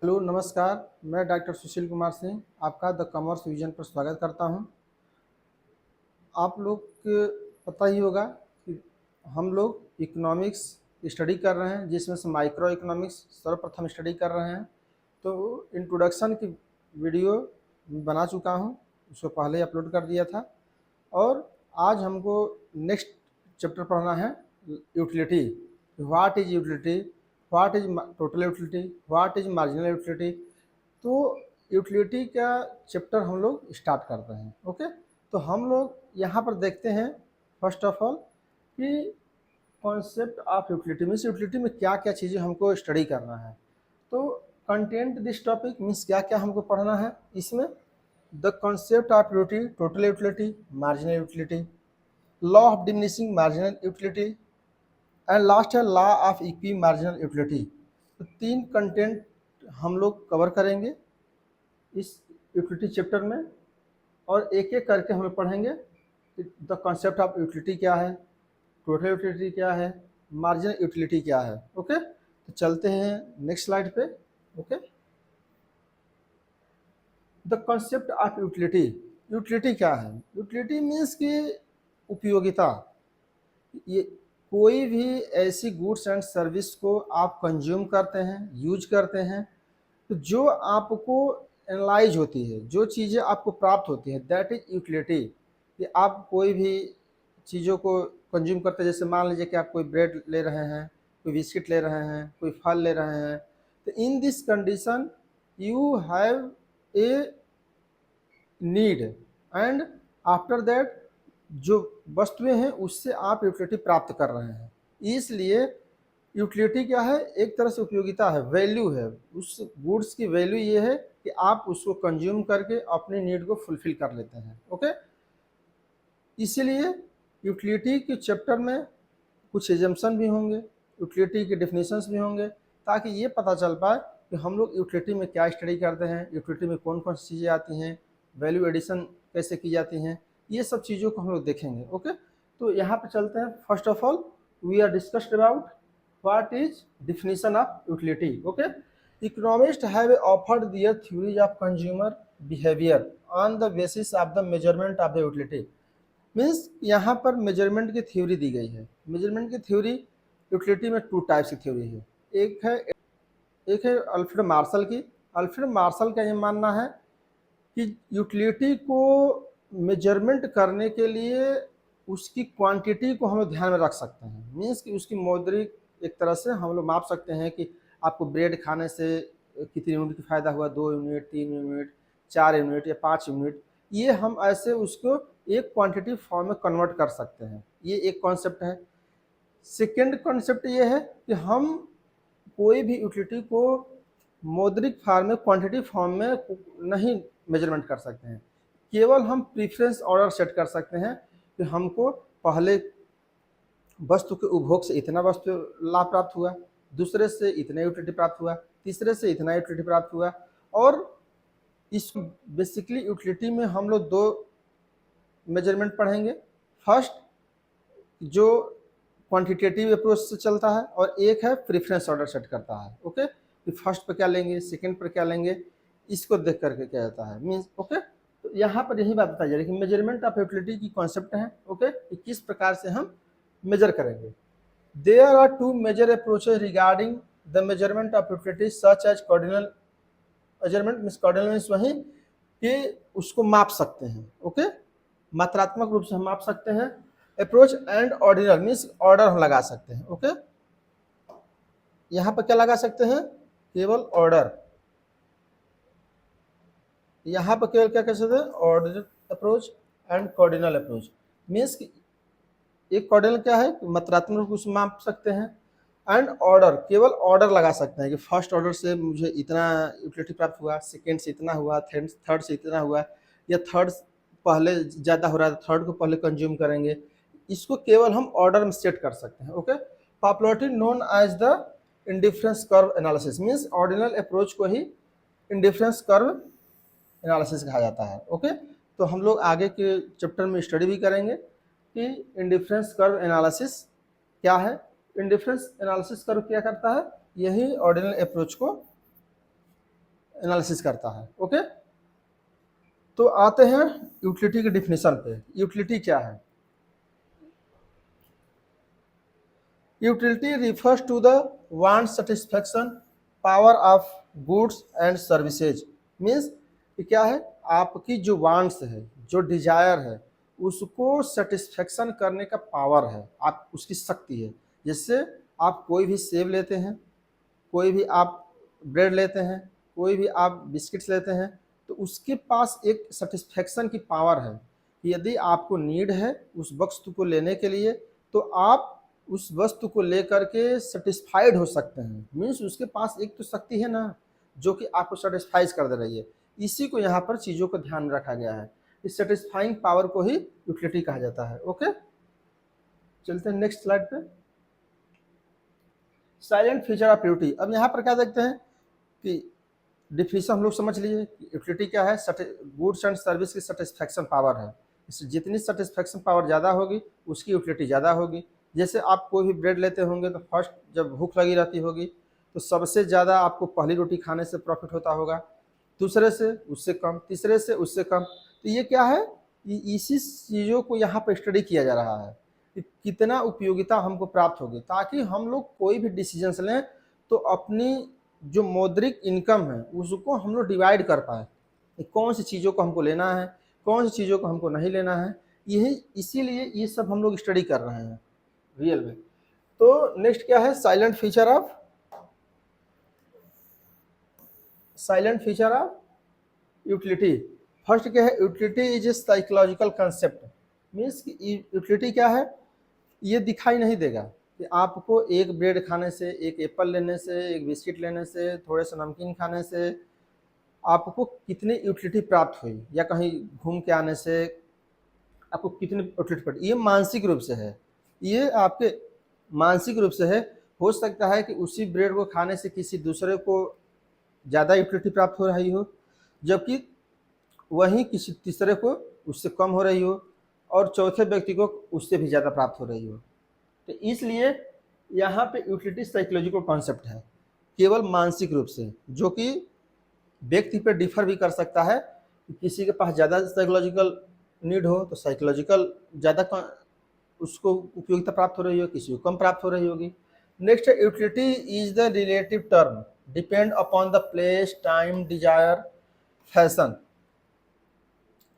Hello नमस्कार। मैं doctor Sushil Kumar Singh आपका द कॉमर्स विजन पर स्वागत करता हूं। आप लोग को पता ही होगा कि हम लोग इकोनॉमिक्स स्टडी कर रहे हैं, जिसमें से माइक्रो इकोनॉमिक्स सर्वप्रथम स्टडी कर रहे हैं। तो इंट्रोडक्शन की वीडियो बना चुका हूं, उसको पहले अपलोड कर दिया था। और आज हमको नेक्स्ट चैप्टर पढ़ना है utility. What is utility, what is total utility, what is marginal utility. तो यूटिलिटी का चैप्टर हम लोग स्टार्ट करते हैं। ओके, तो हम लोग यहाँ पर देखते हैं फर्स्ट ऑफ ऑल कि concept of utility means utility में क्या क्या चीज़ें हमको स्टडी करना है। तो कंटेंट दिस टॉपिक मीन्स क्या क्या हमको पढ़ना है इसमें। The concept of utility, total utility, marginal utility, law of diminishing marginal utility and last है law of equi marginal utility. तो तीन कंटेंट हम लोग कवर करेंगे इस यूटिलिटी चैप्टर में, और एक एक करके हम लोग पढ़ेंगे द कॉन्सेप्ट ऑफ यूटिलिटी क्या है, टोटल यूटिलिटी क्या है, मार्जिनल यूटिलिटी क्या है। ओके, तो चलते हैं नेक्स्ट स्लाइड पे। Okay, the concept of utility. Utility क्या है? यूटिलिटी मीन्स कि उपयोगिता। ये कोई भी ऐसी गुड्स एंड सर्विस को आप कंज्यूम करते हैं, यूज करते हैं, तो जो आपको एनालाइज होती है, जो चीज़ें आपको प्राप्त होती हैं, दैट इज यूटिलिटी। कि आप कोई भी चीज़ों को कंज्यूम करते हैं, जैसे मान लीजिए कि आप कोई ब्रेड ले रहे हैं, कोई बिस्किट ले रहे हैं, कोई फल ले रहे हैं। तो in this condition you have a need, and after that जो वस्तुएं हैं उससे आप यूटिलिटी प्राप्त कर रहे हैं। इसलिए यूटिलिटी क्या है? एक तरह से उपयोगिता है, वैल्यू है। उस गुड्स की वैल्यू ये है कि आप उसको कंज्यूम करके अपनी नीड को फुलफिल कर लेते हैं। ओके, इसीलिए यूटिलिटी के चैप्टर में कुछ एजम्पशन भी होंगे, यूटिलिटी के डेफिनेशंस भी होंगे, ताकि ये पता चल पाए कि हम लोग यूटिलिटी में क्या स्टडी करते हैं, यूटिलिटी में कौन कौन सी चीज़ें आती हैं, वैल्यू एडिशन कैसे की जाती हैं, ये सब चीज़ों को हम लोग देखेंगे। ओके, तो यहाँ पे चलते हैं। First of all we are discussed about what is definition of utility. Okay, economist have offered their theories of consumer behaviour on the basis of the measurement of the utility. Means यहाँ पर measurement की theory दी गई है। Measurement की theory utility में two types की theory है। एक है अल्फ्रेड मार्शल की। अल्फ्रेड मार्शल का ये मानना है कि यूटिलिटी को मेजरमेंट करने के लिए उसकी क्वांटिटी को हम लोग ध्यान में रख सकते हैं। मीन्स कि उसकी मौद्रिक एक तरह से हम लोग माप सकते हैं कि आपको ब्रेड खाने से कितनी यूनिट की फ़ायदा हुआ, 2 यूनिट, 3 यूनिट, 4 यूनिट या 5 यूनिट। ये हम ऐसे उसको एक क्वांटिटी फॉर्म में कन्वर्ट कर सकते हैं। ये एक कॉन्सेप्ट है। सेकेंड कॉन्सेप्ट ये है कि हम कोई भी यूटिलिटी को मौद्रिक फॉर्म में, क्वांटिटी फॉर्म में नहीं मेजरमेंट कर सकते हैं। केवल हम प्रीफरेंस ऑर्डर सेट कर सकते हैं कि हमको पहले वस्तु के उपभोग से इतना वस्तु लाभ प्राप्त हुआ, दूसरे से इतना यूटिलिटी प्राप्त हुआ, तीसरे से इतना यूटिलिटी प्राप्त हुआ। और इस बेसिकली यूटिलिटी में हम लोग दो मेजरमेंट पढ़ेंगे। फर्स्ट जो क्वांटिटेटिव अप्रोच से चलता है, और एक है प्रेफरेंस ऑर्डर सेट करता है। ओके, कि फर्स्ट पर क्या लेंगे, सेकंड पर क्या लेंगे, इसको देख करके क्या जाता है मीन्स। ओके, तो यहाँ पर यही बात बताई जा रही है कि मेजरमेंट ऑफ यूटिलिटी की कॉन्सेप्ट है। ओके, कि किस प्रकार से हम मेजर करेंगे। There are two major approaches regarding the measurement of utility such as cardinal measurement. Means cardinal means वही कि उसको माप सकते हैं। ओके, मात्रात्मक रूप से हम माप सकते हैं। Approach and ordinal means order हम लगा सकते हैं। ओके, यहाँ पर क्या लगा सकते हैं? केवल ऑर्डर। यहाँ पर केवल क्या कह सकते हैं? Ordinal approach and cardinal approach. Means कि एक कार्डिनल क्या है? मात्रात्मक रूप से माप सकते हैं, एंड ऑर्डर केवल ऑर्डर लगा सकते हैं कि फर्स्ट ऑर्डर से मुझे इतना यूटिलिटी प्राप्त हुआ, सेकेंड से इतना हुआ, थर्ड से इतना हुआ, या थर्ड पहले ज़्यादा हो रहा है तो थर्ड को पहले कंज्यूम करेंगे। इसको केवल हम ऑर्डर में सेट कर सकते हैं। Okay, popularity known as the indifference curve analysis. Means ordinal approach को ही इंडिफरेंस कर्व एनालिसिस कहा जाता है। ओके, तो हम लोग आगे के चैप्टर में स्टडी भी करेंगे कि इंडिफरेंस कर्व एनालिसिस क्या है। इंडिफरेंस एनालिसिस कर्व क्या करता है? यही ऑर्डिनल अप्रोच को एनालिसिस करता है। ओके, तो आते हैं यूटिलिटी के डिफिनेशन पे। यूटिलिटी क्या है? Utility refers to the want satisfaction power of goods and services. Means क्या है, आपकी जो वांट्स है, जो डिजायर है, उसको सेटिस्फेक्शन करने का पावर है, आप उसकी शक्ति है। जिससे आप कोई भी सेब लेते हैं, कोई भी आप ब्रेड लेते हैं, कोई भी आप बिस्किट्स लेते हैं, तो उसके पास एक सेटिस्फेक्शन की पावर है कि यदि आपको नीड है उस वस्तु को लेने के लिए, तो आप उस वस्तु को लेकर के सेटिस्फाइड हो सकते हैं। मीन्स उसके पास एक तो शक्ति है ना, जो कि आपको सेटिस्फाइज कर दे रही है। इसी को यहाँ पर चीज़ों को ध्यान में रखा गया है। इस सेटिस्फाइंग पावर को ही यूटिलिटी कहा जाता है। ओके, चलते हैं नेक्स्ट स्लाइड पे। Silent feature of utility. अब यहाँ पर क्या देखते हैं कि डिफिनेशन हम लोग समझ लिए कि यूटिलिटी क्या है, गुड्स एंड सर्विस की सेटिस्फेक्शन पावर है। इससे जितनी सेटिस्फेक्शन पावर ज़्यादा होगी उसकी यूटिलिटी ज़्यादा होगी। जैसे आप कोई भी ब्रेड लेते होंगे तो फर्स्ट जब भूख लगी रहती होगी तो सबसे ज़्यादा आपको पहली रोटी खाने से प्रॉफिट होता होगा, दूसरे से उससे कम, तीसरे से उससे कम। तो ये क्या है, इसी चीज़ों को यहाँ पर स्टडी किया जा रहा है कि कितना उपयोगिता हमको प्राप्त होगी, ताकि हम लोग कोई भी डिसीजंस लें तो अपनी जो मौद्रिक इनकम है उसको हम लोग डिवाइड कर पाए कि कौन सी चीज़ों को हमको लेना है, कौन सी चीज़ों को हमको नहीं लेना है। यही इसीलिए ये सब हम लोग स्टडी कर रहे हैं रियल में। तो नेक्स्ट क्या है, silent feature of utility. First क्या है, utility is a psychological concept. Means utility क्या है, ये दिखाई नहीं देगा कि आपको एक ब्रेड खाने से, एक एप्पल लेने से, एक बिस्किट लेने से, थोड़े से नमकीन खाने से आपको कितनी यूटिलिटी प्राप्त हुई, या कहीं घूम के आने से आपको कितनी यूटिलिटी पड़ी। ये मानसिक रूप से है, ये आपके मानसिक रूप से है। हो सकता है कि उसी ब्रेड को खाने से किसी दूसरे को ज़्यादा यूटिलिटी प्राप्त हो रही हो, जबकि वहीं किसी तीसरे को उससे कम हो रही हो, और चौथे व्यक्ति को उससे भी ज़्यादा प्राप्त हो रही हो। तो इसलिए यहाँ पे यूटिलिटी साइकोलॉजिकल कॉन्सेप्ट है, केवल मानसिक रूप से, जो कि व्यक्ति पर डिफर भी कर सकता है। किसी के पास ज़्यादा साइकोलॉजिकल नीड हो तो साइकोलॉजिकल ज़्यादा उसको उपयोगिता प्राप्त हो रही हो, किसी को कम प्राप्त हो रही होगी। नेक्स्ट है, utility is the relative term depend upon the place, time, desire, fashion.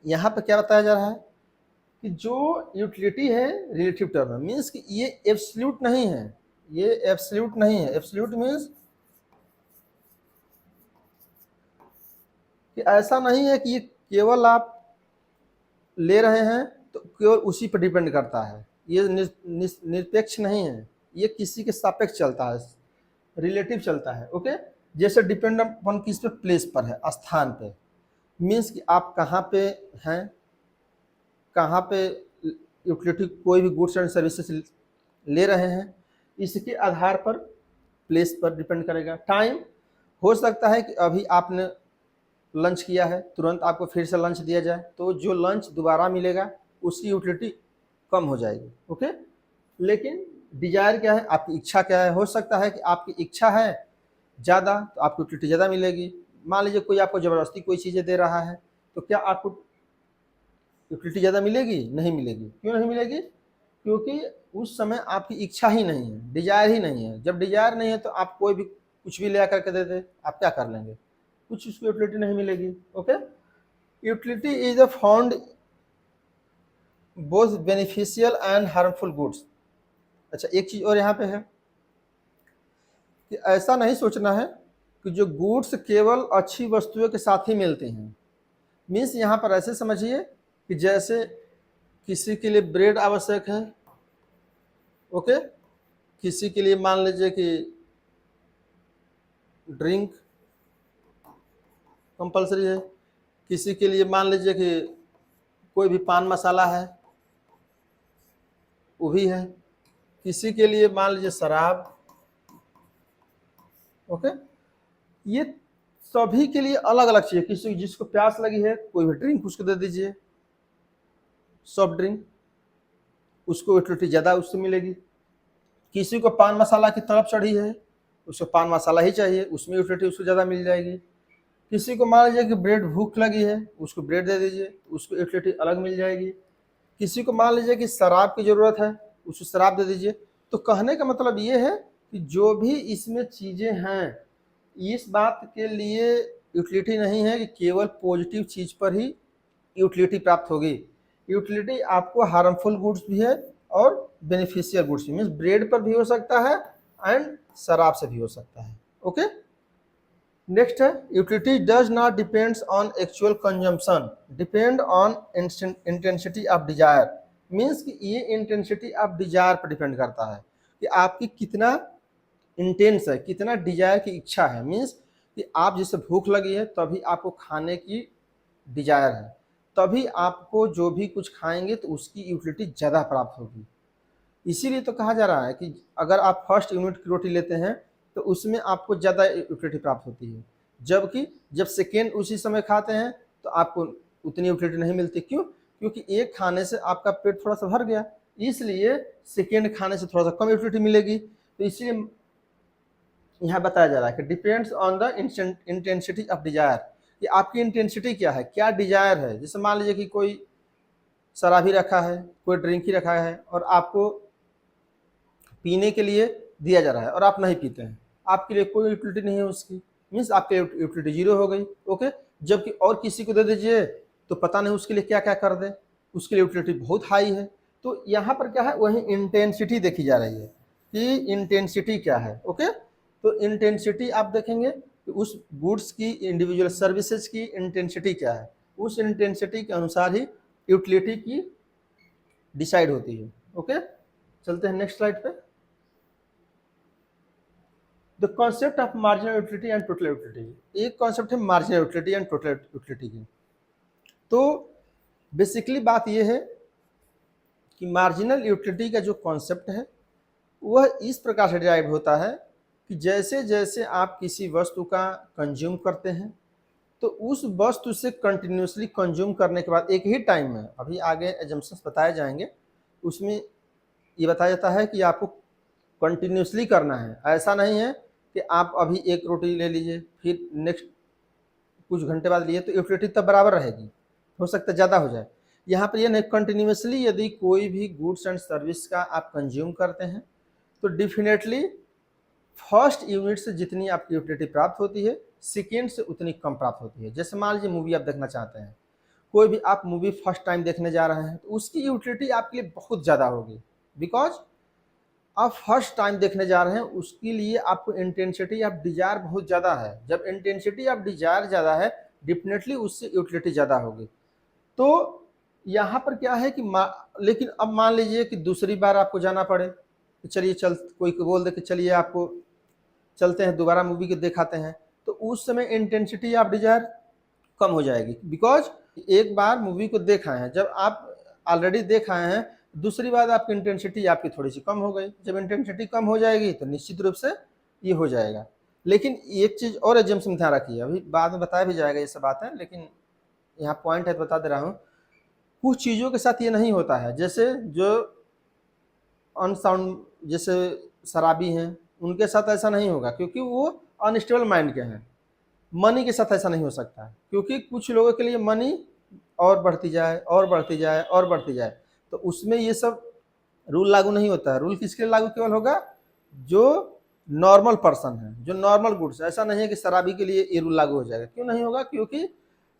यहाँ पे क्या बताया जा रहा है कि जो यूटिलिटी है रिलेटिव टर्म है। मीन्स कि ये एब्सोल्यूट नहीं है, ये एब्सोल्यूट नहीं है। एब्सोल्यूट मीन्स कि ऐसा नहीं है कि ये केवल आप ले रहे हैं तो केवल उसी पर डिपेंड करता है। ये निरपेक्ष नहीं है, ये किसी के सापेक्ष चलता है, रिलेटिव चलता है। ओके, जैसे डिपेंड अपन किस पे, प्लेस पर है, स्थान पे। मीन्स कि आप कहाँ पे हैं, कहाँ पे यूटिलिटी कोई भी गुड्स एंड सर्विसेज ले रहे हैं, इसके आधार पर प्लेस पर डिपेंड करेगा। टाइम, हो सकता है कि अभी आपने लंच किया है, तुरंत आपको फिर से लंच दिया जाए तो जो लंच दोबारा मिलेगा उसकी यूटिलिटी कम हो जाएगी। ओके, लेकिन डिजायर क्या है, आपकी इच्छा क्या है। हो सकता है कि आपकी इच्छा है ज़्यादा तो आपको यूटिलिटी ज़्यादा मिलेगी। मान लीजिए कोई आपको ज़बरदस्ती कोई चीज़ें दे रहा है तो क्या आपको यूटिलिटी ज़्यादा मिलेगी? नहीं मिलेगी। क्यों नहीं मिलेगी? क्योंकि उस समय आपकी इच्छा ही नहीं है, डिजायर ही नहीं है। जब डिजायर नहीं है तो आप कोई भी कुछ भी ले आकर के दे दे, आप क्या कर लेंगे? कुछ उसको यूटिलिटी नहीं मिलेगी। Okay, utility is a found both beneficial and harmful goods. अच्छा, एक चीज़ और यहाँ पे है कि ऐसा नहीं सोचना है कि जो गुड्स केवल अच्छी वस्तुओं के साथ ही मिलती हैं। मीन्स यहाँ पर ऐसे समझिए कि जैसे किसी के लिए ब्रेड आवश्यक है, ओके, किसी के लिए मान लीजिए कि ड्रिंक कंपलसरी है, किसी के लिए मान लीजिए कि कोई भी पान मसाला है वो भी है, किसी के लिए मान लीजिए शराब। ओके, ये सभी के लिए अलग अलग चाहिए। किसी जिसको प्यास लगी है कोई भी ड्रिंक उसको दे दीजिए, सॉफ्ट ड्रिंक, उसको यूटिलिटी ज़्यादा उससे मिलेगी। किसी को पान मसाला की तरफ चढ़ी है, उसको पान मसाला ही चाहिए, उसमें यूटिलिटी उसको ज़्यादा मिल जाएगी। किसी को मान लीजिए कि ब्रेड भूख लगी है, उसको ब्रेड दे दीजिए, उसको यूटिलिटी अलग मिल जाएगी। किसी को मान लीजिए कि शराब की ज़रूरत है, उसको शराब दे दीजिए। तो कहने का मतलब ये है कि जो भी इसमें चीज़ें हैं, इस बात के लिए यूटिलिटी नहीं है कि केवल पॉजिटिव चीज़ पर ही यूटिलिटी प्राप्त होगी। यूटिलिटी आपको हार्मफुल गुड्स भी है और बेनिफिशियल गुड्स भी, मीन्स ब्रेड पर भी हो सकता है एंड शराब से भी हो सकता है। ओके, नेक्स्ट है utility does not depends on actual consumption, depend on intensity of desire. Means कि ये इंटेंसिटी ऑफ डिजायर पर डिपेंड करता है कि आपकी कितना इंटेंस है, कितना डिजायर की इच्छा है। मीन्स कि आप जैसे भूख लगी है तभी आपको खाने की डिजायर है, तभी आपको जो भी कुछ खाएंगे तो उसकी यूटिलिटी ज़्यादा प्राप्त होगी। इसीलिए तो कहा जा रहा है कि अगर आप फर्स्ट यूनिट की रोटी लेते हैं तो उसमें आपको ज़्यादा यूटिलिटी प्राप्त होती है, जबकि जब सेकेंड उसी समय खाते हैं तो आपको उतनी यूटिलिटी नहीं मिलती। क्यों? क्योंकि एक खाने से आपका पेट थोड़ा सा भर गया, इसलिए सेकेंड खाने से थोड़ा सा कम यूटिलिटी मिलेगी। तो इसलिए यहाँ बताया जा रहा है कि depends on the intensity of desire, कि आपकी इंटेंसिटी क्या है, क्या डिजायर है। जैसे मान लीजिए कि कोई शराबी रखा है, कोई ड्रिंक ही रखा है और आपको पीने के लिए दिया जा रहा है और आप नहीं पीते हैं, आपके लिए कोई यूटिलिटी नहीं है उसकी, मीन्स आपके यूटिलिटी जीरो हो गई। ओके, जबकि और किसी को दे दीजिए तो पता नहीं उसके लिए क्या क्या कर दे, उसके लिए यूटिलिटी बहुत हाई है। तो यहाँ पर क्या है, वही इंटेंसिटी देखी जा रही है कि इंटेंसिटी क्या है। ओके, तो इंटेंसिटी आप देखेंगे कि उस गुड्स की, इंडिविजुअल सर्विसेज की इंटेंसिटी क्या है, उस इंटेंसिटी के अनुसार ही यूटिलिटी की डिसाइड होती है। ओके, चलते हैं नेक्स्ट स्लाइड पे। The concept of marginal utility and total utility, एक कॉन्सेप्ट है marginal utility and total utility की। तो बेसिकली बात यह है कि मार्जिनल यूटिलिटी का जो कॉन्सेप्ट है वह इस प्रकार से डिराइव होता है कि जैसे जैसे आप किसी वस्तु का कंज्यूम करते हैं तो उस वस्तु से कंटिन्यूसली कंज्यूम करने के बाद एक ही टाइम में, अभी आगे एजम्पशंस बताए जाएंगे, उसमें ये बताया जाता है कि आपको कंटिन्यूसली करना है। ऐसा नहीं है कि आप अभी एक रोटी ले लीजिए फिर नेक्स्ट कुछ घंटे बाद लिए तो यूटिलिटी तब बराबर रहेगी, हो सकता है ज़्यादा हो जाए। यहाँ पर ये नहीं, कंटिन्यूसली यदि कोई भी गुड्स एंड सर्विस का आप कंज्यूम करते हैं तो डेफिनेटली फर्स्ट यूनिट से जितनी आपकी यूटिलिटी प्राप्त होती है सेकेंड से उतनी कम प्राप्त होती है। जैसे मान लीजिए मूवी आप देखना चाहते हैं, कोई भी आप मूवी फर्स्ट टाइम देखने जा रहे हैं तो उसकी यूटिलिटी आपके लिए बहुत ज़्यादा होगी, बिकॉज आप फर्स्ट टाइम देखने जा रहे हैं, उसके लिए आपको इंटेंसिटी ऑफ डिजायर बहुत ज़्यादा है। जब इंटेंसिटी ऑफ डिजायर ज़्यादा है डेफिनेटली उससे यूटिलिटी ज़्यादा होगी। तो यहाँ पर क्या है कि लेकिन अब मान लीजिए कि दूसरी बार आपको जाना पड़े तो चलिए कोई बोल दे कि चलिए आपको चलते हैं दोबारा मूवी के दिखाते हैं, तो उस समय इंटेंसिटी ऑफ डिजायर कम हो जाएगी, बिकॉज एक बार मूवी को देखा है, जब आप ऑलरेडी देखा है दूसरी बार आपकी इंटेंसिटी आपकी थोड़ी सी कम हो गई। जब इंटेंसिटी कम हो जाएगी तो निश्चित रूप से ये हो जाएगा। लेकिन एक चीज़ और एजम्पशन ध्यान रखिए, अभी बाद में बताया भी जाएगा ये सब बातें, लेकिन यहाँ पॉइंट है तो बता दे रहा हूँ। कुछ चीज़ों के साथ ये नहीं होता है, जैसे जो अनसाउंड जैसे शराबी हैं उनके साथ ऐसा नहीं होगा क्योंकि वो अनस्टेबल माइंड के हैं। मनी के साथ ऐसा नहीं हो सकता है क्योंकि कुछ लोगों के लिए मनी और बढ़ती जाए और बढ़ती जाए और बढ़ती जाए, तो उसमें ये सब रूल लागू नहीं होता है। रूल किसके लिए लागू केवल होगा, जो नॉर्मल पर्सन है, जो नॉर्मल गुड्स। ऐसा नहीं है कि शराबी के लिए ये रूल लागू हो जाएगा। क्यों नहीं होगा? क्योंकि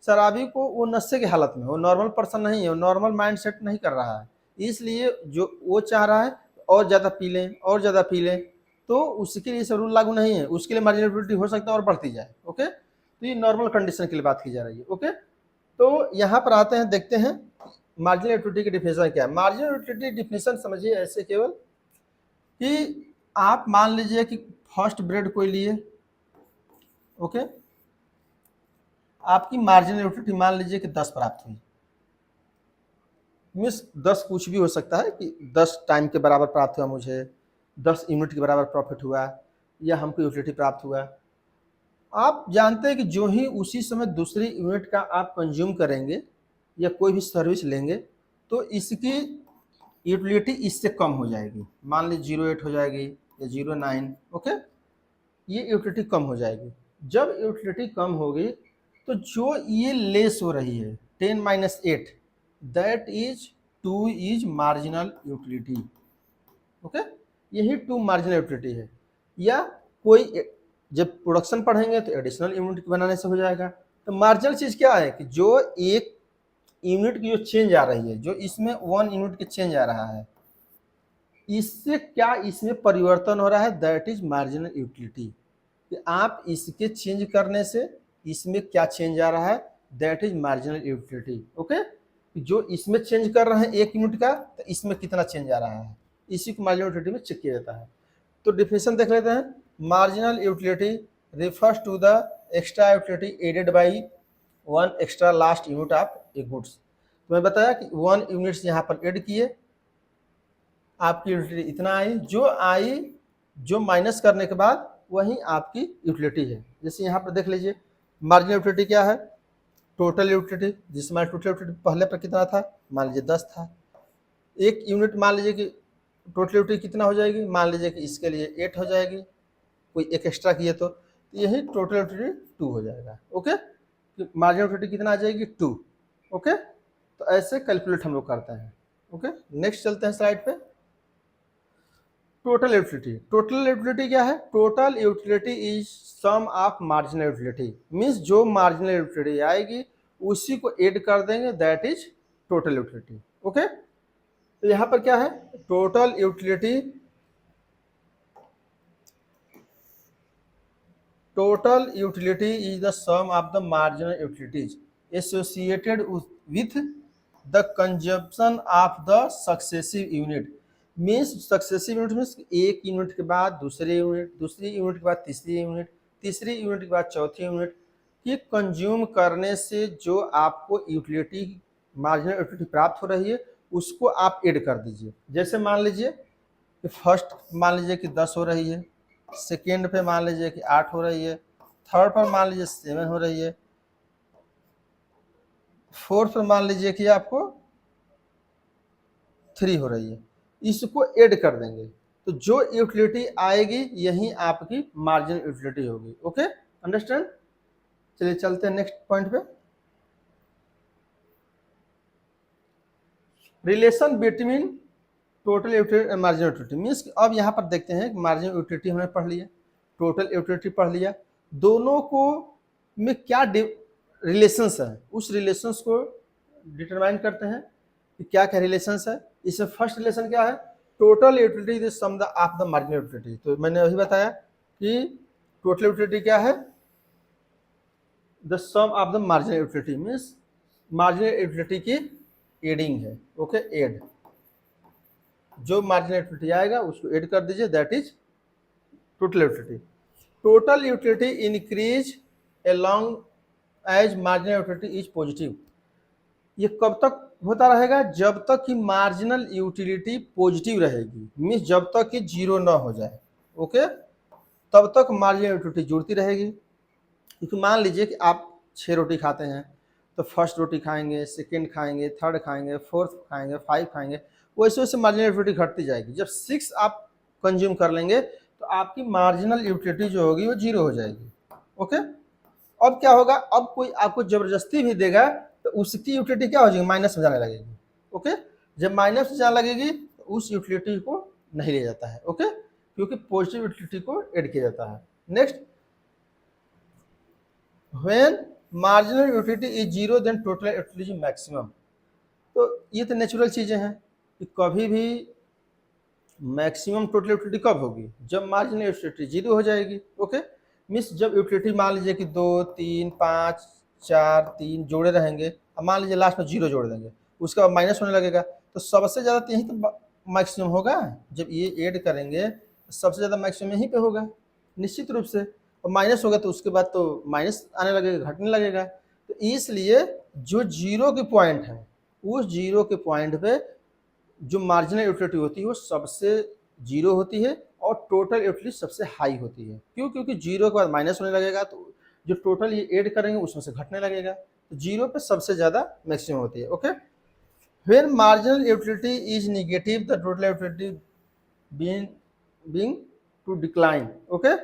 शराबी को वो नशे की हालत में, वो नॉर्मल पर्सन नहीं है, वो नॉर्मल माइंड सेट नहीं कर रहा है, इसलिए जो वो चाह रहा है और ज़्यादा पी लें और ज़्यादा पी लें, तो उसके लिए सब रूल लागू नहीं है। उसके लिए मार्जिनलिटी हो सकता है और बढ़ती जाए। ओके, तो ये नॉर्मल कंडीशन के लिए बात की जा रही है। ओके, तो यहाँ पर आते हैं, देखते हैं मार्जिनल यूटिलिटी की डिफिनेशन क्या है। मार्जिनल यूटिलिटी डिफिनेशन समझिए ऐसे केवल कि आप मान लीजिए कि फर्स्ट ब्रेड कोई लिए, ओके, आपकी मार्जिनल यूटिलिटी मान लीजिए कि 10 प्राप्त हुई, मीन्स 10 कुछ भी हो सकता है कि 10 टाइम के बराबर प्राप्त हुआ, मुझे 10 यूनिट के बराबर प्रॉफिट हुआ या हमको यूटिलिटी प्राप्त हुआ। आप जानते हैं कि जो ही उसी समय दूसरी यूनिट का आप कंज्यूम करेंगे या कोई भी सर्विस लेंगे तो इसकी यूटिलिटी इससे कम हो जाएगी। मान लीजिए 0.8 हो जाएगी या 0.9, ओके, ये यूटिलिटी कम हो जाएगी। जब यूटिलिटी कम होगी तो जो ये लेस हो रही है 10 minus 8, that is 2 is marginal utility. Okay, यही 2 मार्जिनल यूटिलिटी है। या कोई जब प्रोडक्शन पढ़ेंगे तो एडिशनल यूनिट बनाने से हो जाएगा। तो मार्जिनल चीज क्या है कि जो एक यूनिट की जो चेंज आ रही है, जो इसमें 1 यूनिट की चेंज आ रहा है, इससे क्या इसमें परिवर्तन हो रहा है, दैट इज मार्जिनल यूटिलिटी। कि आप इसके चेंज करने से इसमें क्या चेंज आ रहा है, that is marginal utility. Okay, जो इसमें चेंज कर रहे हैं 1 यूनिट का, तो इसमें कितना चेंज आ रहा है, इसी को मार्जिनल यूटिलिटी में चेक किया जाता है। तो डिफिनेशन देख लेते हैं। Marginal utility refers to the extra utility added by 1 extra last unit of a goods. तो मैं बताया कि 1 यूनिट्स यहाँ पर ऐड किए, आपकी यूटिलिटी इतना आई, जो माइनस करने के बाद वही आपकी यूटिलिटी है। जैसे यहाँ पर देख लीजिए, मार्जिनल यूटिलिटी क्या है, टोटल यूटिलिटी, जिसमें टोटल यूटिलिटी पहले पर कितना था, मान लीजिए 10 था। एक यूनिट मान लीजिए कि टोटल यूटिलिटी कितना हो जाएगी, मान लीजिए कि इसके लिए 8 हो जाएगी, कोई एक एक्स्ट्रा किए तो यही टोटल यूटिलिटी 2 हो जाएगा। ओके, मार्जिनल यूटिलिटी कितना आ जाएगी, 2। ओके, तो ऐसे कैलकुलेट हम लोग करते हैं। ओके, नेक्स्ट चलते हैं स्लाइड पे। टोटल यूटिलिटी, टोटल यूटिलिटी क्या है, total utility is sum of marginal utility, means जो मार्जिनल यूटिलिटी आएगी उसी को ऐड कर देंगे, that is total utility. Okay, तो यहां पर क्या है, total utility, total utility is the sum of the marginal utilities associated with the consumption of the successive unit. Means successive unit means एक यूनिट के बाद दूसरी यूनिट, दूसरी यूनिट के बाद तीसरी यूनिट, तीसरी यूनिट के बाद चौथी यूनिट, ये कंज्यूम करने से जो आपको यूटिलिटी, मार्जिनल यूटिलिटी प्राप्त हो रही है, उसको आप ऐड कर दीजिए। जैसे मान लीजिए कि फर्स्ट मान लीजिए कि 10 हो रही है, सेकेंड पे मान लीजिए कि 8 हो रही है, थर्ड पर मान लीजिए 7 हो रही है, फोर्थ पर मान लीजिए कि आपको 3 हो रही है, इसको ऐड कर देंगे तो जो यूटिलिटी आएगी यही आपकी मार्जिनल यूटिलिटी होगी। Okay, understand. चलिए चलते हैं नेक्स्ट पॉइंट पे। Relation between total utility and marginal utility, means अब यहाँ पर देखते हैं मार्जिनल यूटिलिटी हमने पढ़ लिया, टोटल यूटिलिटी पढ़ लिया, दोनों को में क्या रिलेशंस है, उस रिलेशंस को डिटरमाइन करते हैं कि क्या क्या रिलेशंस है। इसमें फर्स्ट रिलेशन क्या है, total utility is sum of the marginal utility. तो मैंने अभी बताया कि टोटल यूटिलिटी क्या है, the sum of the marginal utility, means marginal utility की एडिंग है। ओके, एड, जो मार्जिनल यूटिलिटी आएगा उसको ऐड कर दीजिए, that is total utility. Total utility increase along as marginal utility is positive. ये कब तक होता रहेगा, जब तक कि मार्जिनल यूटिलिटी पॉजिटिव रहेगी, मीन्स जब तक कि जीरो ना हो जाए। ओके, तब तक मार्जिनल यूटिलिटी जुड़ती रहेगी। क्योंकि मान लीजिए कि आप 6 रोटी खाते हैं, तो फर्स्ट रोटी खाएंगे, सेकेंड खाएंगे, थर्ड खाएंगे, फोर्थ खाएंगे, 5 खाएंगे, वैसे वैसे मार्जिनल यूटिलिटी घटती जाएगी। जब 6 आप कंज्यूम कर लेंगे तो आपकी मार्जिनल यूटिलिटी जो होगी वो 0 हो जाएगी। ओके, अब क्या होगा, अब कोई आपको जबरदस्ती भी देगा तो उसकी यूटिलिटी क्या हो जाएगी, माइनस में जाने लगेगी। ओके, जब माइनस में जाने लगेगी तो उस यूटिलिटी को नहीं लिया जाता है। ओके, क्योंकि पॉजिटिव यूटिलिटी को ऐड किया जाता है। Next, when marginal utility is zero then total utility maximum. तो ये तो नेचुरल चीजें हैं कि कभी भी मैक्सिमम टोटल यूटिलिटी कब होगी, जब मार्जिनल यूटिलिटी जीरो हो जाएगी। ओके, मीन्स जब यूटिलिटी मान लीजिए कि 2 3 5 4 3 जोड़े रहेंगे, अब मान लीजिए लास्ट में 0 जोड़ देंगे, उसका माइनस होने लगेगा, तो सबसे ज़्यादा तो यहीं तो मैक्सिमम होगा। जब ये ऐड करेंगे तो सबसे ज़्यादा मैक्सिमम यहीं पे होगा निश्चित रूप से, और माइनस होगा तो उसके बाद तो माइनस आने लगेगा, घटने लगेगा। तो इसलिए जो जीरो के पॉइंट है, उस जीरो के पॉइंट पे जो मार्जिनल यूटिलिटी होती है वो सबसे जीरो होती है और टोटल यूटिलिटी सबसे हाई होती है। क्यों, क्योंकि जीरो के बाद माइनस होने लगेगा तो जो टोटल ये ऐड करेंगे उसमें से घटने लगेगा, तो जीरो पे सबसे ज़्यादा मैक्सिमम होती है। Okay, when marginal utility is negative the total utility being to decline. Okay,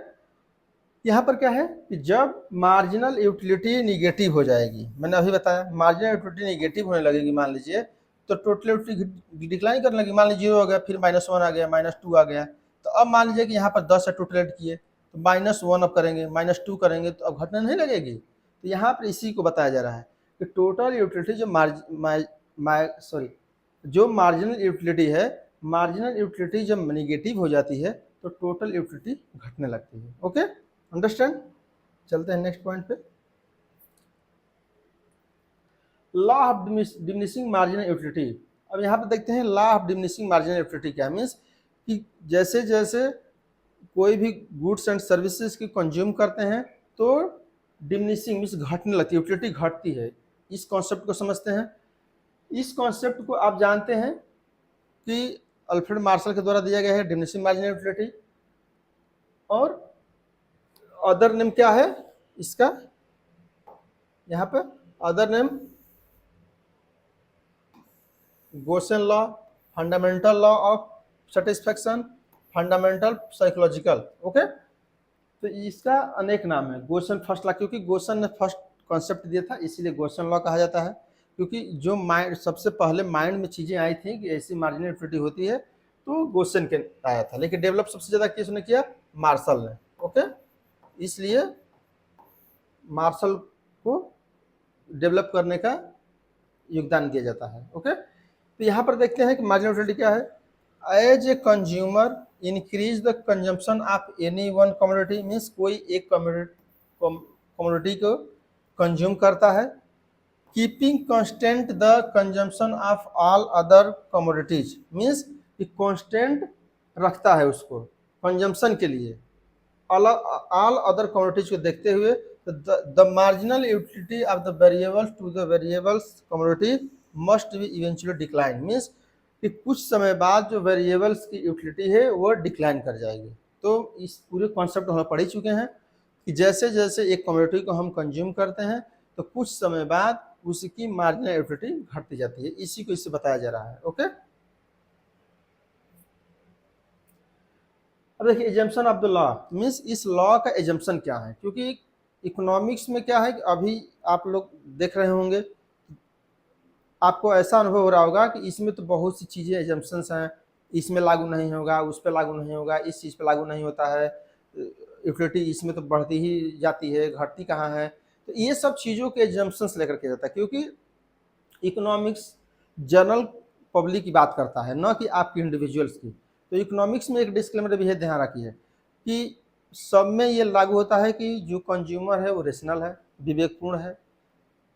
यहाँ पर क्या है कि जब मार्जिनल यूटिलिटी निगेटिव हो जाएगी, मैंने अभी बताया मार्जिनल यूटिलिटी निगेटिव होने लगेगी मान लीजिए, तो टोटल यूटिलिटी डिक्लाइन करने लगी। मान लीजिए 0 हो गया, फिर -1 आ गया, -2 आ गया, तो अब मान लीजिए कि यहाँ पर 10 है टोटल ऐड किए, तो -1 अब करेंगे, -2 करेंगे, तो अब घटने नहीं लगेगी। तो यहाँ पर इसी को बताया जा रहा है कि टोटल यूटिलिटी जो मार्जिनल यूटिलिटी है, मार्जिनल यूटिलिटी जब निगेटिव हो जाती है तो टोटल यूटिलिटी घटने लगती है। Okay, understand. चलते हैं नेक्स्ट पॉइंट पे। Law of diminishing marginal utility. अब यहाँ पे देखते हैं law of diminishing marginal utility क्या मीन्स कि जैसे जैसे कोई भी गुड्स एंड सर्विसेज की कंज्यूम करते हैं तो डिमिनिशिंग मीन्स घटने लगती है, यूटिलिटी घटती है। इस कॉन्सेप्ट को समझते हैं। इस कॉन्सेप्ट को आप जानते हैं कि अल्फ्रेड मार्शल के द्वारा दिया गया है डिमिनिशिंग मार्जिनल यूटिलिटी, और अदर नेम क्या है इसका, यहाँ पे other name Gaussian law, fundamental law of satisfaction, fundamental psychological. Okay, तो इसका अनेक नाम है। गोसेन फर्स्ट लॉ, क्योंकि गोसेन ने फर्स्ट कॉन्सेप्ट दिया था इसीलिए गोसेन लॉ कहा जाता है, क्योंकि जो माइंड सबसे पहले माइंड में चीज़ें आई थी कि ऐसी मार्जिनल यूटिलिटी होती है तो गोसेन के आया था, लेकिन डेवलप सबसे ज़्यादा किसने किया, मार्शल ने। ओके, इसलिए मार्शल को डेवलप करने का योगदान दिया जाता है। ओके, तो यहाँ पर देखते हैं कि मार्जिनल यूटिलिटी क्या है। As a consumer increase the consumption of any one commodity, means कोई एक कमोडिटी को कंज्यूम करता है, keeping constant the consumption of all other commodities, means कि कांस्टेंट रखता है उसको कंजम्पशन के लिए ऑल अदर कमोडिटीज को देखते हुए। The marginal utility of the variables to the variables commodity must be eventually decline, means कि कुछ समय बाद जो वेरिएबल्स की यूटिलिटी है वो डिक्लाइन कर जाएगी। तो इस पूरे कॉन्सेप्ट हम पढ़ ही चुके हैं कि जैसे जैसे एक कमोडिटी को हम कंज्यूम करते हैं तो कुछ समय बाद उसकी मार्जिनल यूटिलिटी घटती जाती है, इसी को इससे बताया जा रहा है। ओके, अब देखिए assumption of the law means इस लॉ का एजम्पशन क्या है, क्योंकि इकोनॉमिक्स में क्या है कि अभी आप लोग देख रहे होंगे, आपको ऐसा अनुभव हो रहा होगा कि इसमें तो बहुत सी चीज़ें एजम्पशंस हैं, इसमें लागू नहीं होगा, उस पर लागू नहीं होगा, इस चीज़ पर लागू नहीं होता है, यूटिलिटी इसमें तो बढ़ती ही जाती है, घटती कहाँ है। तो ये सब चीज़ों के एजम्पशंस लेकर किया जाता है, क्योंकि इकोनॉमिक्स जनरल पब्लिक की बात करता है, न कि आपकी इंडिविजुअल्स की। तो इकोनॉमिक्स में एक डिस्क्लेमर भी है, ध्यान रखिए कि सब में ये लागू होता है कि जो कंज्यूमर है वो रेशनल है, विवेकपूर्ण है,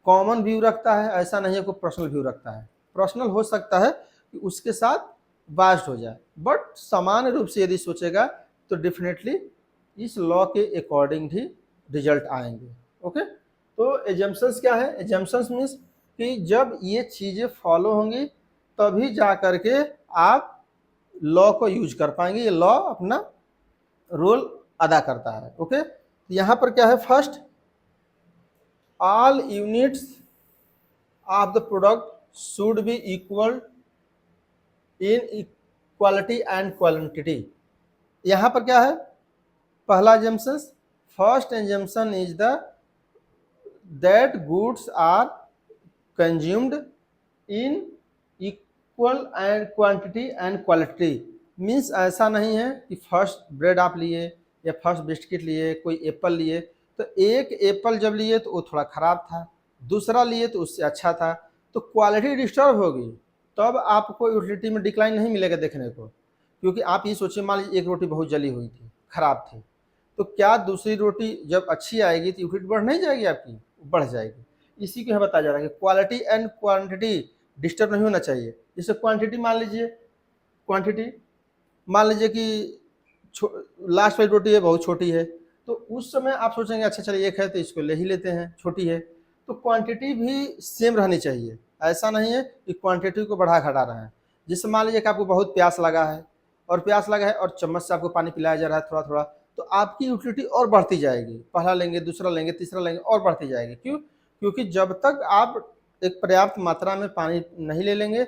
कॉमन व्यू रखता है, ऐसा नहीं है कोई पर्सनल व्यू रखता है। पर्सनल हो सकता है कि उसके साथ बास्ट हो जाए, बट सामान्य रूप से यदि सोचेगा तो डेफिनेटली इस लॉ के अकॉर्डिंग ही रिजल्ट आएंगे। ओके, तो एजम्पशंस क्या है, एजम्पशंस मीन्स कि जब ये चीज़ें फॉलो होंगी तभी जा करके आप लॉ को यूज कर पाएंगे, ये लॉ अपना रोल अदा करता है। ओके, यहाँ पर क्या है, first all units of the product should be equal in quality and quantity. यहाँ पर क्या है, पहला assumption, first assumption is the that goods are consumed in equal and quantity and quality. Means ऐसा नहीं है कि फर्स्ट ब्रेड आप लिए या फर्स्ट बिस्किट लिए, कोई एप्पल लिए, तो एक एप्पल जब लिए तो वो थोड़ा ख़राब था, दूसरा लिए तो उससे अच्छा था, तो क्वालिटी डिस्टर्ब होगी, तब आपको यूटिलिटी में डिक्लाइन नहीं मिलेगा देखने को। क्योंकि आप ये सोचिए, मान लीजिए एक रोटी बहुत जली हुई थी, ख़राब थी, तो क्या दूसरी रोटी जब अच्छी आएगी तो यूटिलिटी बढ़ नहीं जाएगी आपकी, बढ़ जाएगी। इसी को बताया जा रहा है कि क्वालिटी एंड क्वांटिटी डिस्टर्ब नहीं होना चाहिए। जैसे क्वांटिटी मान लीजिए, क्वांटिटी मान लीजिए कि लास्ट वाली रोटी है बहुत छोटी है, तो उस समय आप सोचेंगे अच्छा चलिए एक है तो इसको ले ही लेते हैं, छोटी है। तो क्वांटिटी भी सेम रहनी चाहिए, ऐसा नहीं है कि क्वांटिटी को बढ़ा घटा रहे हैं। जैसे मान लीजिए कि आपको बहुत प्यास लगा है और चम्मच से आपको पानी पिलाया जा रहा है थोड़ा थोड़ा, तो आपकी यूटिलिटी और बढ़ती जाएगी, पहला लेंगे, दूसरा लेंगे, तीसरा लेंगे, और बढ़ती जाएगी। क्यों? क्योंकि जब तक आप एक पर्याप्त मात्रा में पानी नहीं ले लेंगे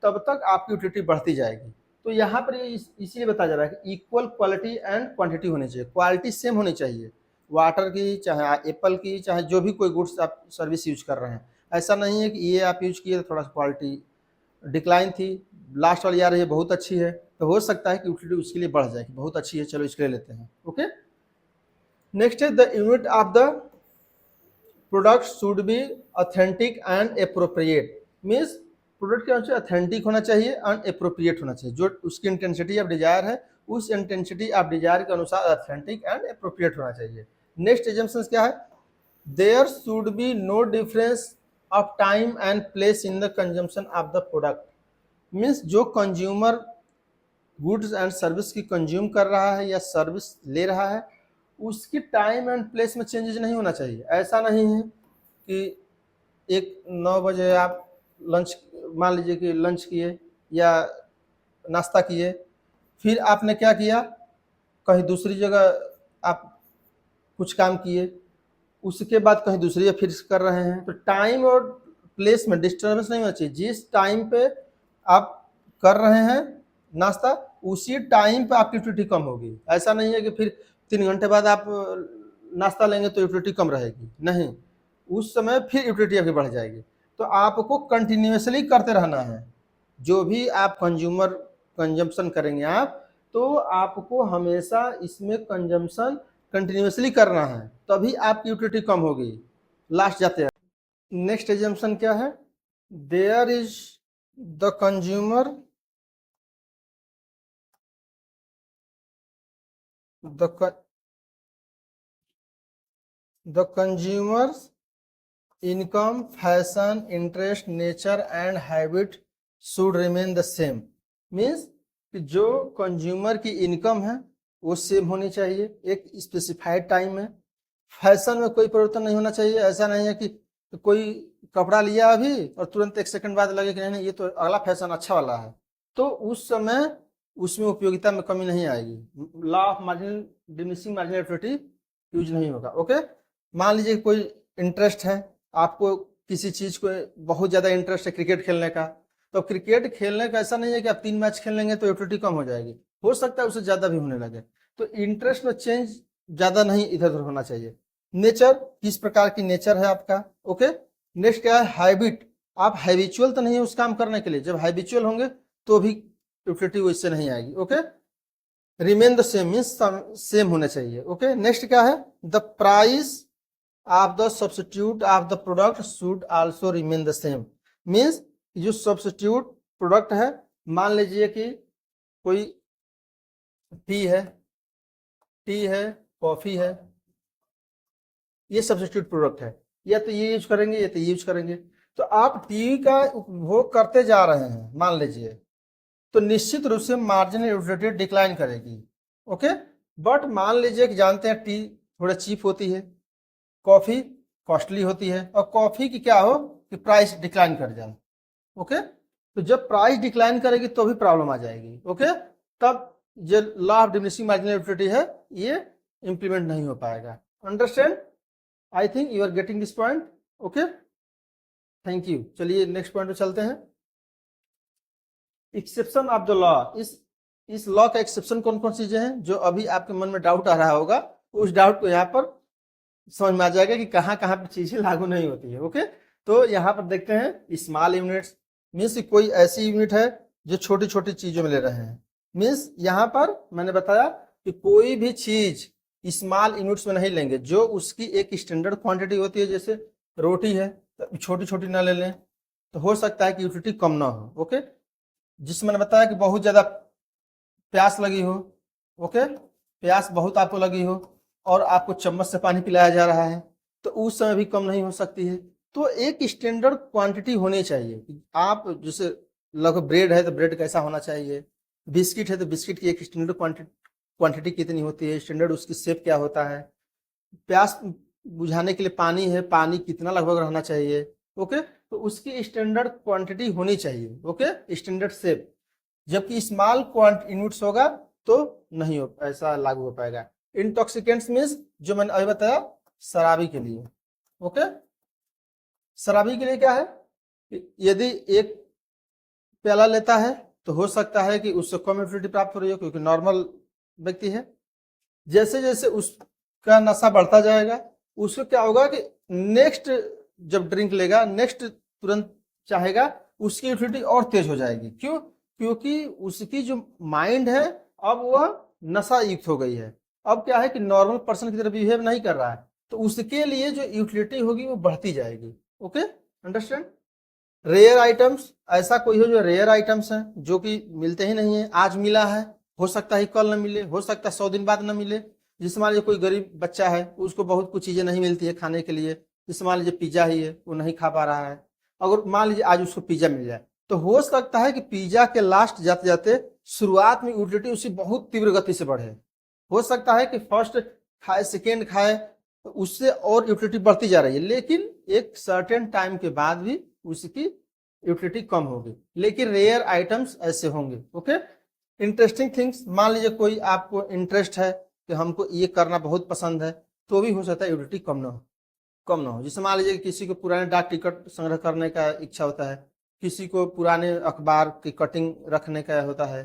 तब तक आपकी यूटिलिटी बढ़ती जाएगी। तो यहाँ पर ये इसीलिए बताया जा रहा है कि इक्वल क्वालिटी एंड क्वांटिटी होनी चाहिए, क्वालिटी सेम होनी चाहिए, वाटर की, चाहे एप्पल की, चाहे जो भी कोई गुड्स आप सर्विस यूज कर रहे हैं। ऐसा नहीं है कि ये आप यूज किए तो थोड़ा सा क्वालिटी डिक्लाइन थी, लास्ट वाली यार ये बहुत अच्छी है, तो हो सकता है कि यूटिलिटी उसके लिए बढ़ जाए कि बहुत अच्छी है, चलो इसके लिए लेते हैं। ओके, नेक्स्ट है the unit of the product should be authentic and appropriate. Means product क्या होना चाहिए, ऑथेंटिक होना चाहिए एंड अप्रोप्रिएट होना चाहिए। जो उसकी इंटेंसिटी ऑफ डिजायर है उस इंटेंसिटी ऑफ डिजायर के अनुसार ऑथेंटिक एंड अप्रोप्रिएट होना चाहिए। नेक्स्ट एजम्पशन क्या है, there should be no difference of time and place in the consumption of the product. Means जो कंज्यूमर गुड्स एंड सर्विस की कंज्यूम कर रहा है या सर्विस ले रहा है उसकी टाइम एंड प्लेस में चेंजेस नहीं होना चाहिए। ऐसा नहीं है कि 9 बजे आप लंच, मान लीजिए कि लंच किए या नाश्ता किए, फिर आपने क्या किया, कहीं दूसरी जगह आप कुछ काम किए, उसके बाद कहीं दूसरी जगह फिर कर रहे हैं, तो टाइम और प्लेस में डिस्टर्बेंस नहीं होना चाहिए। जिस टाइम पे आप कर रहे हैं नाश्ता उसी टाइम पे आपकी यूटिलिटी कम होगी। ऐसा नहीं है कि फिर 3 घंटे बाद आप नाश्ता लेंगे तो यूटिलिटी कम रहेगी, नहीं, उस समय फिर यूटिलिटी आपकी बढ़ जाएगी। तो आपको कंटिन्यूसली करते रहना है। जो भी आप कंजम्पशन करेंगे आप, तो आपको हमेशा इसमें कंजम्पशन कंटिन्यूसली करना है, तभी आपकी यूटिलिटी कम होगी लास्ट जाते हैं। नेक्स्ट एजम्पशन क्या है, there is the consumer the consumer's income, fashion, interest, nature and habit should remain the same. Means कि जो कंज्यूमर की इनकम है वो सेम होनी चाहिए एक स्पेसिफाइड टाइम में। फैशन में कोई परिवर्तन नहीं होना चाहिए। ऐसा नहीं है कि कोई कपड़ा लिया अभी और तुरंत 1 सेकंड बाद लगे कि नहीं ये तो अगला फैशन अच्छा वाला है, तो उस समय उसमें उपयोगिता में कमी नहीं आएगी। Law of marginal diminishing marginal utility use नहीं होगा। ओके, मान लीजिए कोई इंटरेस्ट है आपको, किसी चीज को बहुत ज्यादा इंटरेस्ट है क्रिकेट खेलने का, तो क्रिकेट खेलने का ऐसा नहीं है कि आप 3 मैच खेल लेंगे तो यूटिलिटी कम हो जाएगी, हो सकता है उससे ज्यादा भी होने लगे। तो इंटरेस्ट में चेंज ज्यादा नहीं इधर उधर होना चाहिए। नेचर, किस प्रकार की नेचर है आपका। ओके, नेक्स्ट क्या है, हैबिट, आप हैबिचुअल तो नहीं है उस काम करने के लिए। जब हैबिचुअल होंगे तो भी यूटिलिटी वैसे नहीं आएगी। Okay, remain the same means same होने चाहिए। ओके, नेक्स्ट क्या है, the price of the substitute of the product should also remain the same. Means जो सब्स्टिट्यूट प्रोडक्ट है, मान लीजिए कि कोई टी है, कॉफी है, ये सब्स्टिट्यूट प्रोडक्ट है, या तो ये यूज करेंगे या तो ये यूज करेंगे। तो आप टी का उपभोग करते जा रहे हैं मान लीजिए, तो निश्चित रूप से मार्जिनल यूटिलिटी डिक्लाइन करेगी। ओके, बट मान लीजिए कि जानते हैं टी थोड़ा चीप होती है, कॉफी कॉस्टली होती है, और कॉफी की क्या हो कि प्राइस डिक्लाइन कर जाए। ओके, तो जब प्राइस डिक्लाइन करेगी तो भी प्रॉब्लम आ जाएगी। ओके, तब जो law of diminishing marginal utility है ये इंप्लीमेंट नहीं हो पाएगा। Understand, I think you are getting this point. Okay, thank you. चलिए नेक्स्ट पॉइंट पे चलते हैं, एक्सेप्शन ऑफ द लॉ। इस लॉ का एक्सेप्शन कौन कौन चीजें हैं, जो अभी आपके मन में डाउट आ रहा होगा, उस डाउट को यहाँ पर समझ में आ जाएगा कि कहाँ कहाँ पर चीजें लागू नहीं होती है। ओके, तो यहाँ पर देखते हैं स्मॉल यूनिट्स, मीन्स कोई ऐसी यूनिट है जो छोटी छोटी चीजों में ले रहे हैं। मीन्स यहाँ पर मैंने बताया कि कोई भी चीज स्मॉल यूनिट्स में नहीं लेंगे, जो उसकी एक स्टैंडर्ड क्वांटिटी होती है, जैसे रोटी है तो छोटी छोटी ना ले लें, तो हो सकता है कि यूटिलिटी कम ना हो। ओके, जिसमें मैंने बताया कि बहुत ज्यादा प्यास लगी हो, ओके, प्यास बहुत आपको लगी हो और आपको चम्मच से पानी पिलाया जा रहा है, तो उस समय भी कम नहीं हो सकती है। तो एक स्टैंडर्ड क्वांटिटी होनी चाहिए। आप जैसे लगभग ब्रेड है तो ब्रेड कैसा होना चाहिए, बिस्किट है तो बिस्किट की एक स्टैंडर्ड क्वांटिटी कितनी होती है, स्टैंडर्ड उसकी शेप क्या होता है, प्यास बुझाने के लिए पानी है, पानी कितना लगभग रहना चाहिए। ओके, तो उसकी स्टैंडर्ड क्वांटिटी होनी चाहिए। Okay, standard shape. जबकि स्मॉल यूनिट्स होगा तो नहीं हो ऐसा लागू हो पाएगा। इंटॉक्सिकेंट्स मीन्स जो मैंने अभी बताया शराबी के लिए। ओके, शराबी के लिए क्या है, यदि एक प्याला लेता है तो हो सकता है कि उससे कम यूटिलिटी प्राप्त हो रही हो क्योंकि नॉर्मल व्यक्ति है। जैसे जैसे उस का नशा बढ़ता जाएगा, उसको क्या होगा कि नेक्स्ट जब ड्रिंक लेगा नेक्स्ट तुरंत चाहेगा, उसकी यूटिलिटी और तेज हो जाएगी। क्यों? क्योंकि उसकी जो माइंड है अब वह नशा युक्त हो गई है। अब क्या है कि नॉर्मल पर्सन की तरह बिहेव नहीं कर रहा है, तो उसके लिए जो यूटिलिटी होगी वो बढ़ती जाएगी। Okay, understand. रेयर आइटम्स, ऐसा कोई हो जो रेयर आइटम्स हैं जो कि मिलते ही नहीं है, आज मिला है हो सकता है कल न मिले, हो सकता है 100 दिन बाद न मिले। जिससे मान लीजिए कोई गरीब बच्चा है उसको बहुत कुछ चीजें नहीं मिलती है खाने के लिए, जैसे मान लीजिए पिज्जा ही है वो नहीं खा पा रहा है, अगर मान लीजिए आज उसको पिज्जा मिल जाए तो हो सकता है कि पिज्जा के लास्ट जाते जाते शुरुआत में यूटिलिटी उसकी बहुत तीव्र गति से बढ़े। हो सकता है कि फर्स्ट खाए सेकेंड खाए तो उससे और यूटिलिटी बढ़ती जा रही है, लेकिन एक सर्टेन टाइम के बाद भी उसकी यूटिलिटी कम होगी। लेकिन रेयर आइटम्स ऐसे होंगे। ओके, इंटरेस्टिंग थिंग्स, मान लीजिए कोई आपको इंटरेस्ट है कि हमको ये करना बहुत पसंद है, तो भी हो सकता है यूटिलिटी कम ना हो। जैसे मान लीजिए किसी को पुराने डाक टिकट संग्रह करने का इच्छा होता है, किसी को पुराने अखबार की कटिंग रखने का होता है,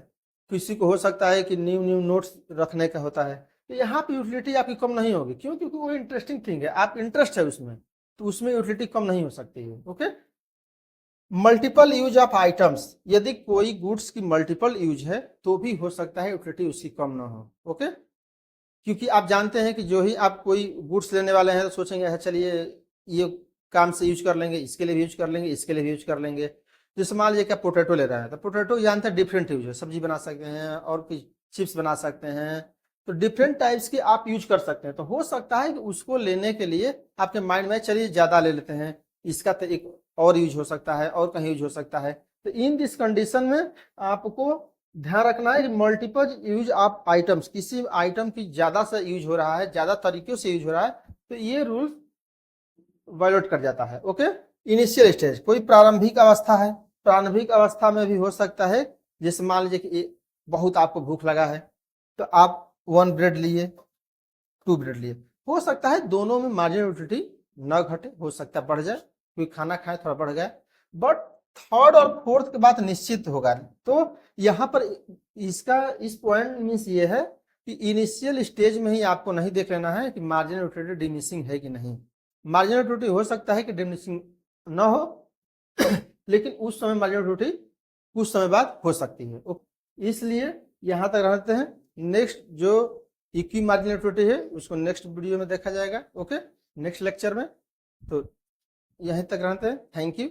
किसी को हो सकता है कि न्यू न्यू नोट्स रखने का होता है, तो यहाँ पे यूटिलिटी आपकी कम नहीं होगी। क्यों? क्योंकि वो इंटरेस्टिंग थिंग है, आप इंटरेस्ट है उसमें, तो उसमें यूटिलिटी कम नहीं हो सकती है। Okay, multiple use of items, यदि कोई गुड्स की मल्टीपल यूज है तो भी हो सकता है यूटिलिटी उसकी कम ना हो। ओके, क्योंकि आप जानते हैं कि जो ही आप कोई गुड्स लेने वाले हैं तो सोचेंगे है चलिए ये काम से यूज कर लेंगे, इसके लिए भी यूज कर लेंगे, इसके लिए भी यूज कर लेंगे। जैसे मान लीजिए क्या पोटैटो ले रहे हैं, तो पोटैटो जानते हैं डिफरेंट यूज है, सब्जी बना सकते हैं और कुछ चिप्स बना सकते हैं, तो डिफरेंट टाइप्स की आप यूज कर सकते हैं। तो हो सकता है कि उसको लेने के लिए आपके माइंड में चलिए ज्यादा ले लेते हैं, इसका तो एक और यूज हो सकता है और कहीं यूज हो सकता है। तो इन दिस कंडीशन में आपको ध्यान रखना है कि मल्टीपल यूज ऑफ आइटम्स, किसी आइटम की ज्यादा से यूज हो रहा है, ज्यादा तरीकों से यूज हो रहा है, तो ये रूल वायोलेट कर जाता है। ओके, इनिशियल स्टेज, कोई प्रारंभिक अवस्था है, प्रारंभिक अवस्था में भी हो सकता है, जैसे मान लीजिए कि बहुत आपको भूख लगा है तो आप 1 ब्रेड लिए, 2 ब्रेड लिए, हो सकता है दोनों में मार्जिनल यूटिलिटी न घटे, हो सकता है बढ़ जाए, कोई खाना खाए थोड़ा बढ़ गया, बट थर्ड और फोर्थ के बाद निश्चित होगा। तो यहाँ पर इसका इस पॉइंट मीन्स ये है कि इनिशियल स्टेज में ही आपको नहीं देख लेना है कि मार्जिनल यूटिलिटी डिमिनिशिंग है कि नहीं। मार्जिनल यूटिलिटी हो सकता है कि डिमिनिशिंग न हो लेकिन उस समय मार्जिनल यूटिलिटी कुछ समय बाद हो सकती है। इसलिए यहाँ तक रहते हैं, नेक्स्ट जो इक्वी मार्जिनल यूटिलिटी है उसको नेक्स्ट वीडियो में देखा जाएगा। ओके, नेक्स्ट लेक्चर में। तो यहीं तक रहते हैं, थैंक यू।